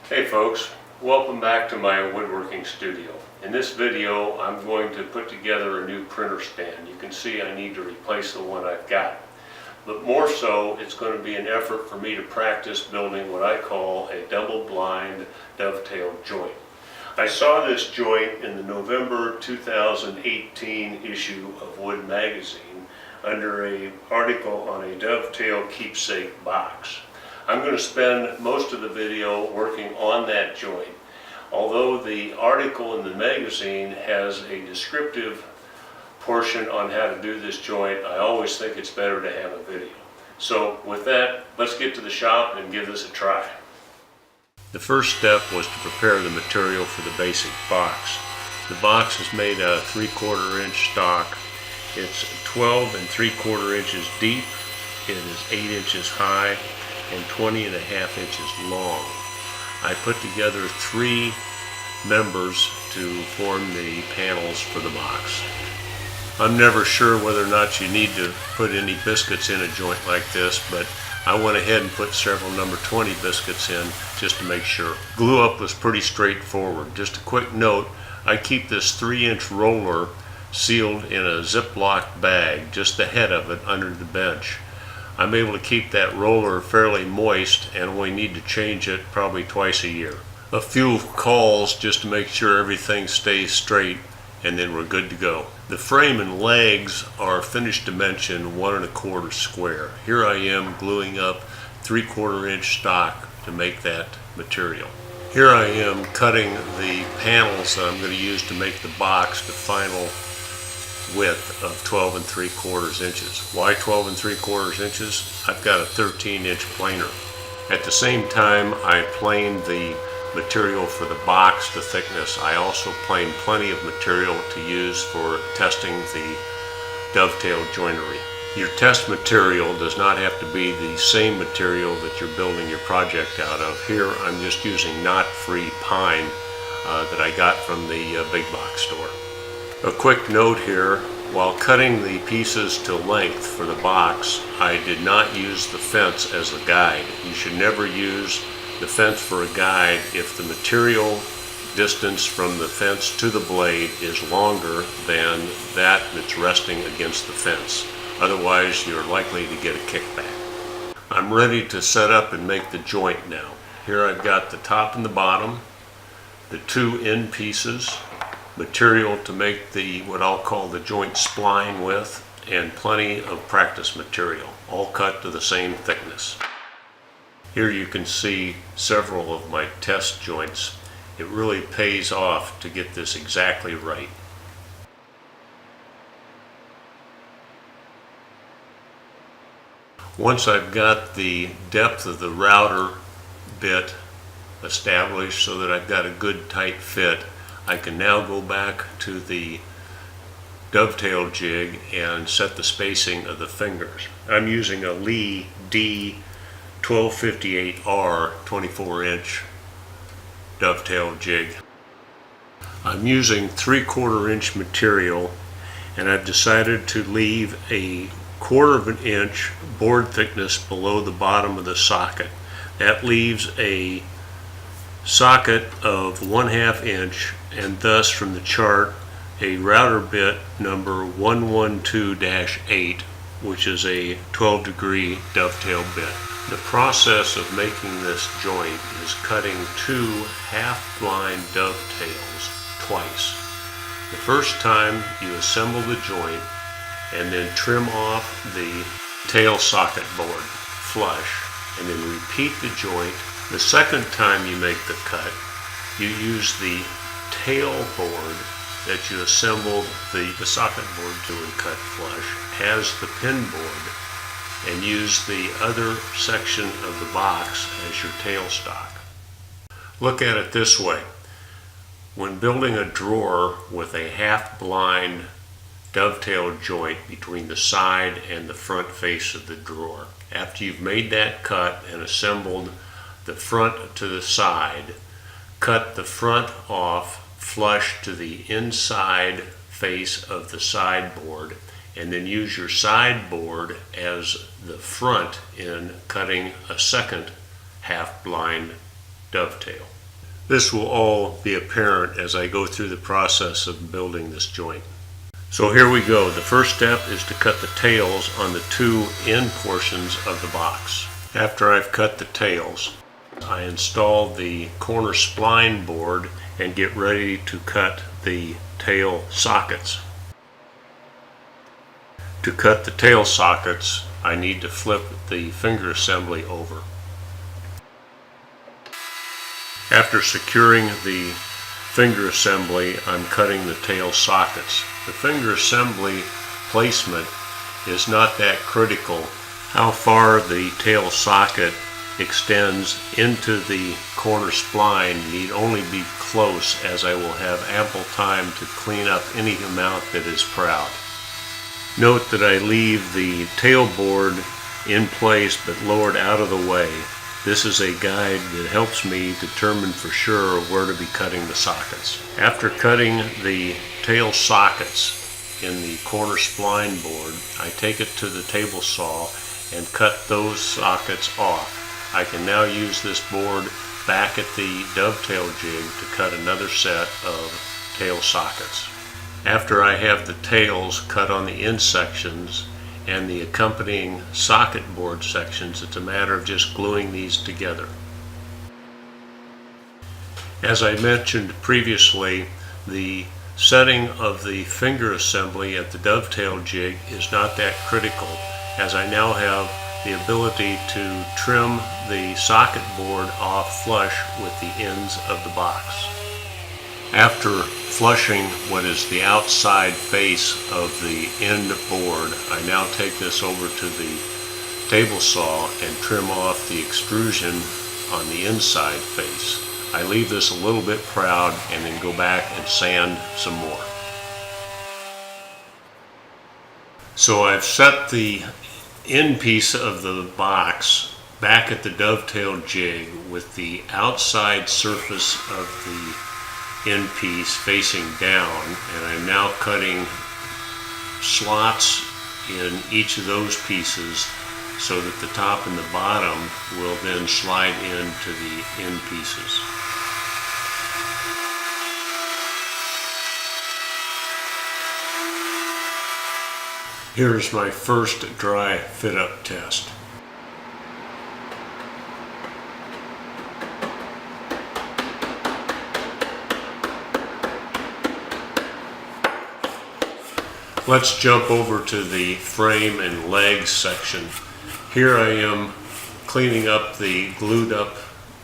Hey folks, welcome back to my woodworking studio. In this video I'm going to put together a new printer stand. You can see I need to replace the one I've got. But more so, it's going to be an effort for me to practice building what I call a double-blind dovetail joint. I saw this joint in the November 2018 issue of Wood Magazine under an article on a dovetail keepsake box. I'm going to spend most of the video working on that joint. Although the article in the magazine has a descriptive portion on how to do this joint, I always think it's better to have a video. So with that, let's get to the shop and give this a try. The first step was to prepare the material for the basic box. The box is made out of 3/4 inch stock. It's 12 3/4 inches deep. It is 8 inches high and 20 1/2 inches long. I put together 3 members to form the panels for the box. I'm never sure whether or not you need to put any biscuits in a joint like this, but I went ahead and put several number 20 biscuits in just to make sure. Glue up was pretty straightforward. Just a quick note, I keep this 3-inch roller sealed in a Ziploc bag, just the head of it under the bench. I'm able to keep that roller fairly moist and only need to change it probably twice a year. A few calls just to make sure everything stays straight, and then we're good to go. The frame and legs are finished dimension 1 1/4 square. Here I am gluing up 3/4 inch stock to make that material. Here I am cutting the panels that I'm going to use to make the box to final width of 12 3/4 inches. Why 12 3/4 inches? I've got a 13-inch planer. At the same time I planed the material for the box to thickness. I also planed plenty of material to use for testing the dovetail joinery. Your test material does not have to be the same material that you're building your project out of. Here I'm just using knot-free pine that I got from the big box store. A quick note here, while cutting the pieces to length for the box, I did not use the fence as a guide. You should never use the fence for a guide if the material distance from the fence to the blade is longer than that that's resting against the fence. Otherwise, you're likely to get a kickback. I'm ready to set up and make the joint now. Here I've got the top and the bottom, the 2 end pieces, material to make the what I'll call the joint spline with, and plenty of practice material, all cut to the same thickness. Here you can see several of my test joints. It really pays off to get this exactly right. Once I've got the depth of the router bit established so that I've got a good tight fit, I can now go back to the dovetail jig and set the spacing of the fingers. I'm using a Lee D1258R 24-inch dovetail jig. I'm using 3/4 inch material, and I've decided to leave a 1/4 inch board thickness below the bottom of the socket. That leaves a socket of 1/2 inch, and thus from the chart a router bit number 112-8, which is a 12-degree dovetail bit. The process of making this joint is cutting 2 half-blind dovetails twice. The first time you assemble the joint and then trim off the tail socket board flush, and then repeat the joint. The second time you make the cut, you use the tail board that you assembled the socket board to and cut flush as the pin board, and use the other section of the box as your tail stock. Look at it this way. When building a drawer with a half-blind dovetail joint between the side and the front face of the drawer, after you've made that cut and assembled the front to the side, cut the front off flush to the inside face of the sideboard, and then use your sideboard as the front in cutting a second half-blind dovetail. This will all be apparent as I go through the process of building this joint. So here we go. The first step is to cut the tails on the two end portions of the box. After I've cut the tails, I install the corner spline board and get ready to cut the tail sockets. To cut the tail sockets, I need to flip the finger assembly over. After securing the finger assembly, I'm cutting the tail sockets. The finger assembly placement is not that critical. How far the tail socket extends into the corner spline need only be close, as I will have ample time to clean up any amount that is proud. Note that I leave the tail board in place but lowered out of the way. This is a guide that helps me determine for sure where to be cutting the sockets. After cutting the tail sockets in the corner spline board, I take it to the table saw and cut those sockets off. I can now use this board back at the dovetail jig to cut another set of tail sockets. After I have the tails cut on the end sections and the accompanying socket board sections, it's a matter of just gluing these together. As I mentioned previously, the setting of the finger assembly at the dovetail jig is not that critical, as I now have the ability to trim the socket board off flush with the ends of the box. After flushing what is the outside face of the end board, I now take this over to the table saw and trim off the extrusion on the inside face. I leave this a little bit proud and then go back and sand some more. So I've set the end piece of the box back at the dovetail jig with the outside surface of the end piece facing down, and I'm now cutting slots in each of those pieces so that the top and the bottom will then slide into the end pieces. Here's my first dry fit-up test. Let's jump over to the frame and legs section. Here I am cleaning up the glued up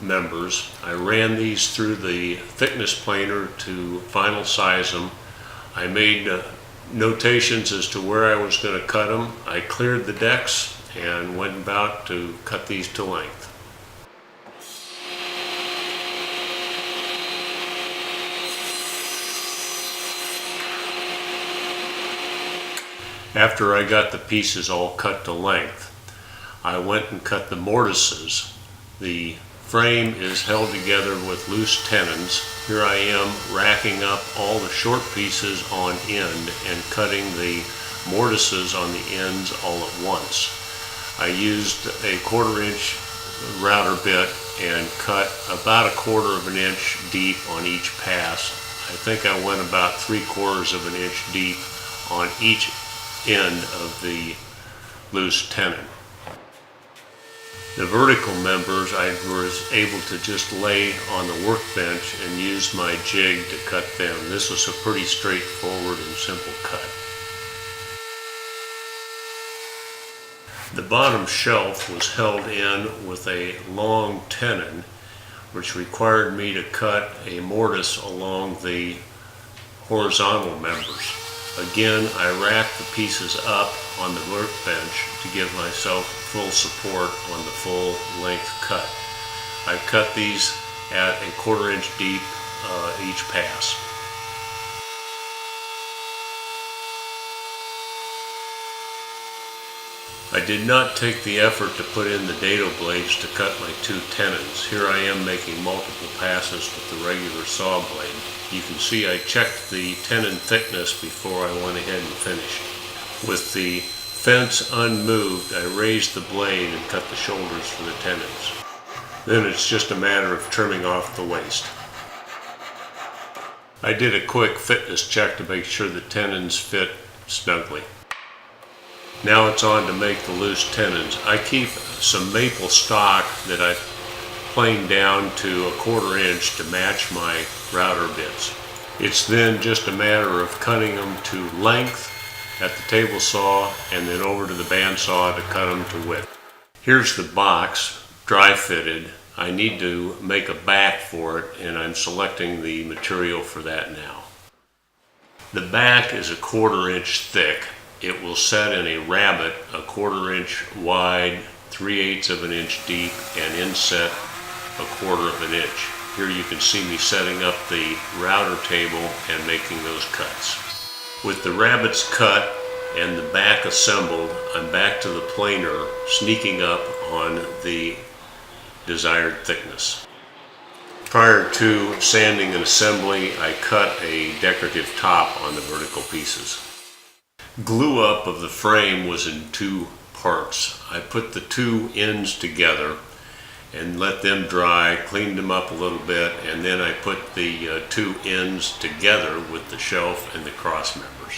members. I ran these through the thickness planer to final size them. I made notations as to where I was going to cut them. I cleared the decks and went about to cut these to length. After I got the pieces all cut to length, I went and cut the mortises. The frame is held together with loose tenons. Here I am racking up all the short pieces on end and cutting the mortises on the ends all at once. I used a 1/4 inch router bit and cut about 1/4 inch deep on each pass. I think I went about 3/4 inch deep on each end of the loose tenon. The vertical members I was able to just lay on the workbench and use my jig to cut them. This was a pretty straightforward and simple cut. The bottom shelf was held in with a long tenon, which required me to cut a mortise along the horizontal members. Again, I racked the pieces up on the workbench to give myself full support on the full length cut. I cut these at 1/4 inch deep each pass. I did not take the effort to put in the dado blades to cut my two tenons. Here I am making multiple passes with the regular saw blade. You can see I checked the tenon thickness before I went ahead and finished. With the fence unmoved, I raised the blade and cut the shoulders for the tenons. Then it's just a matter of trimming off the waist. I did a quick fitness check to make sure the tenons fit snugly. Now it's on to make the loose tenons. I keep some maple stock that I planed down to 1/4 inch to match my router bits. It's then just a matter of cutting them to length at the table saw and then over to the bandsaw to cut them to width. Here's the box, dry fitted. I need to make a back for it, and I'm selecting the material for that now. The back is 1/4 inch thick. It will set in a rabbet 1/4 inch wide, 3/8 of an inch deep, and inset 1/4 of an inch. Here you can see me setting up the router table and making those cuts. With the rabbets cut and the back assembled, I'm back to the planer, sneaking up on the desired thickness. Prior to sanding and assembly, I cut a decorative top on the vertical pieces. Glue up of the frame was in 2 parts. I put the 2 ends together and let them dry, cleaned them up a little bit, and then I put the 2 ends together with the shelf and the cross members.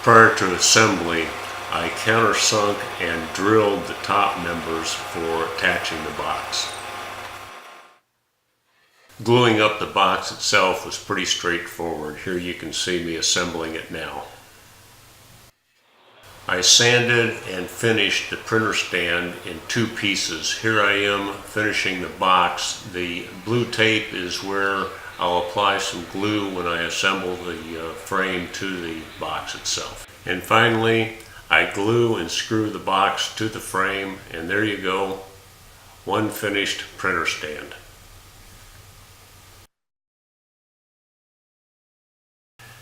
Prior to assembly, I countersunk and drilled the top members for attaching the box. Gluing up the box itself was pretty straightforward. Here you can see me assembling it now. I sanded and finished the printer stand in 2 pieces. Here I am finishing the box. The blue tape is where I'll apply some glue when I assemble the frame to the box itself. And finally, I glue and screw the box to the frame, and there you go, one finished printer stand.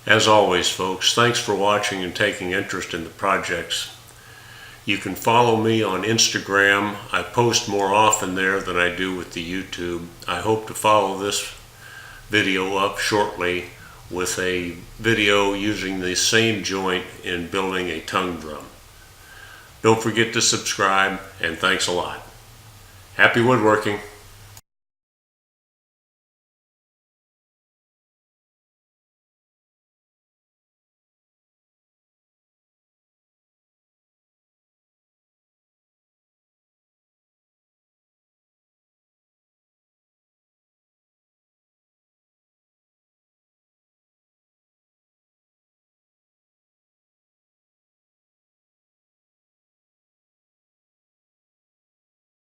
As always, folks, thanks for watching and taking interest in the projects. You can follow me on Instagram. I post more often there than I do with the YouTube. I hope to follow this video up shortly with a video using the same joint in building a tongue drum. Don't forget to subscribe, and thanks a lot. Happy woodworking!